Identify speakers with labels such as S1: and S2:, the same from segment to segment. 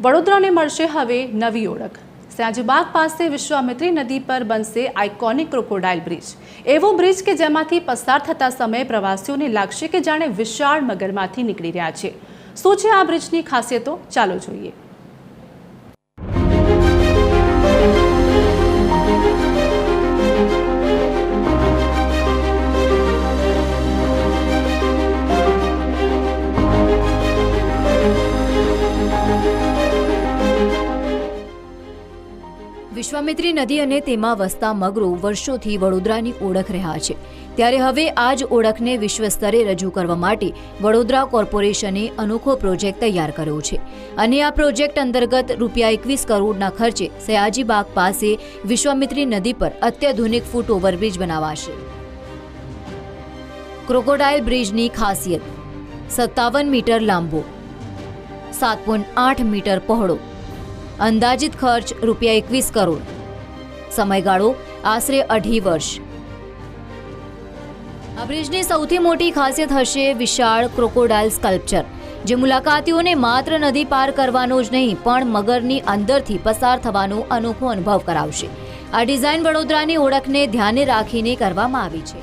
S1: વડોદરાને મળશે હવે નવી ઓળખ। સયાજીબાગ પાસે વિશ્વામિત્રી નદી પર બનશે આઇકોનિક ક્રોકોડાઇલ બ્રિજ। એવો બ્રિજ કે જેમાંથી પસાર થતા સમયે પ્રવાસીઓને લાગશે કે જાણે વિશાળ મગરમાંથી નીકળી રહ્યા છે। શું છે આ બ્રિજની ખાસિયતો, ચાલો જોઈએ।
S2: વિશ્વામિત્રી નદી અને તેમાં વસતા મગરો વર્ષોથી વડોદરાની ઓળખ રહ્યા છે, ત્યારે હવે આ જ ઓળખને વિશ્વ સ્તરે રજૂ કરવા માટે વડોદરા કોર્પોરેશને અનોખો પ્રોજેક્ટ તૈયાર કર્યો છે અને આ પ્રોજેક્ટ અંતર્ગત ₹21 કરોડના ખર્ચે સયાજીબાગ પાસે વિશ્વામિત્રી નદી પર અત્યાધુનિક ફૂટ ઓવરબ્રિજ બનાવાશે। ક્રોકોડાઇલ બ્રિજની ખાસિયત: 57 મીટર લાંબો, 7.8 મીટર પહોળો, અંદાજિત ખર્ચ ₹21 કરોડ, સમયગાળો આશરે 2.5 વર્ષ। આ બ્રિજની સૌથી મોટી ખાસિયત હશે વિશાળ ક્રોકોડાઇલ સ્કલ્પચર, જે મુલાકાતીઓને માત્ર નદી પાર કરવાનો જ નહીં પણ મગરની અંદરથી પસાર થવાનો અનોખો અનુભવ કરાવશે। આ ડિઝાઇન વડોદરાની ઓળખને ધ્યાને રાખીને કરવામાં આવી છે।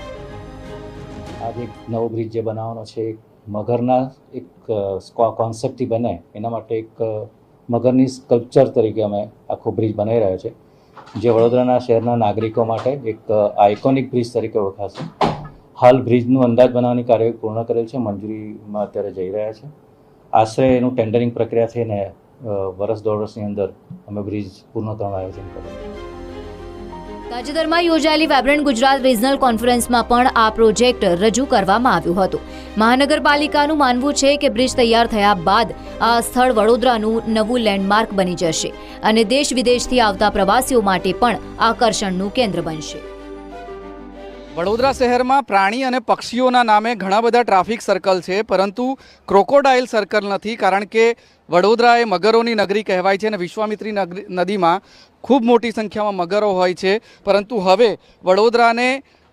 S3: आज एक नવો બ્રિજ જે બનાવવાનો છે, મગરના એક કોન્સેપ્ટથી બને એના માટે એક મગરની સ્કલ્પચર તરીકે અમે આખો બ્રિજ બનાવી રહ્યા છે, જે વડોદરાના શહેરના નાગરિકો માટે એક આઇકોનિક બ્રિજ તરીકે ઓળખાશે। હાલ બ્રિજનું અંદાજ બનાવવાની કાર્યવાહી પૂર્ણ કરેલ છે, મંજૂરીમાં અત્યારે જઈ રહ્યા છે। આશરે એનું ટેન્ડરિંગ પ્રક્રિયા થઈને વર્ષ દોઢ વર્ષની અંદર અમે બ્રિજ પૂર્ણ કરવાનું આયોજન કર્યું।
S2: તાજેતરમાં યોજાયેલી વાઇબ્રન્ટ ગુજરાત રિજનલ કોન્ફરન્સમાં પણ આ પ્રોજેક્ટ રજૂ કરવામાં આવ્યો હતો। મહાનગરપાલિકાનું માનવું છે કે બ્રિજ તૈયાર થયા બાદ આ સ્થળ વડોદરાનું નવું લેન્ડમાર્ક બની જશે અને દેશ વિદેશથી આવતા પ્રવાસીઓ માટે પણ આકર્ષણનું કેન્દ્ર બનશે।
S4: વડોદરા શહેરમાં પ્રાણી અને પક્ષીઓના નામે ઘણા બધા ટ્રાફિક સર્કલ છે, પરંતુ ક્રોકોડાઇલ સર્કલ નથી, કારણ કે વડોદરા એ મગરોની નગરી કહેવાય છે અને વિશ્વામિત્રી નદીમાં ખૂબ મોટી સંખ્યામાં મગરો હોય છે। પરંતુ હવે વડોદરાને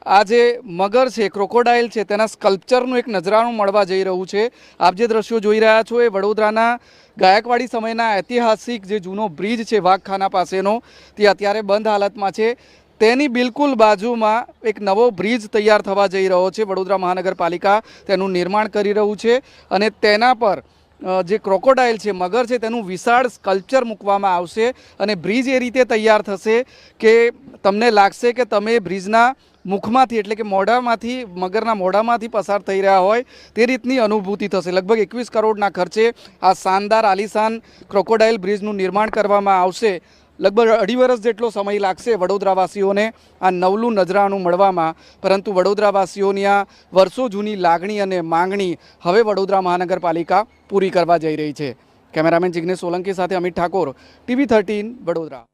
S4: આ જે મગર છે, ક્રોકોડાઇલ છે, તેના સ્કલ્પચરનું એક નજરાણું મળવા જઈ રહ્યું છે। આપ જે દ્રશ્યો જોઈ રહ્યા છો એ વડોદરાના ગાયકવાડી સમયના ઐતિહાસિક જે જૂનો બ્રિજ છે વાઘખાના પાસેનો, તે અત્યારે બંધ હાલતમાં છે। તેની બિલકુલ બાજુમાં એક નવો બ્રિજ તૈયાર થવા જઈ રહ્યો છે। વડોદરા મહાનગરપાલિકા તેનું નિર્માણ કરી રહ્યું છે અને તેના પર જે ક્રોકોડાઇલ છે, મગર છે, તેનું વિશાળ સ્કલ્પચર મૂકવામાં આવશે અને બ્રિજ એ રીતે તૈયાર થશે કે તમને લાગશે કે તમે બ્રિજના મુખમાંથી એટલે કે મોઢામાંથી, મગરના મોઢામાંથી પસાર થઈ રહ્યા હોય તે રીતની અનુભૂતિ થશે। લગભગ 21 કરોડના ખર્ચે આ શાનદાર આલિશાન ક્રોકોડાઇલ બ્રિજનું નિર્માણ કરવામાં આવશે। લગભગ 2.5 વર્ષ જેટલો સમય લાગશે વડોદરાવાસીઓને આ નવલું નજરાણું મળવામાં, પરંતુ વડોદરાવાસીઓની આ વર્ષો જૂની લાગણી અને માંગણી હવે વડોદરા મહાનગરપાલિકા પૂરી કરવા જઈ રહી છે। કેમેરામેન જિગ્નેશ સોલંકી સાથે અમિત ઠાકોર, TV13 વડોદરા।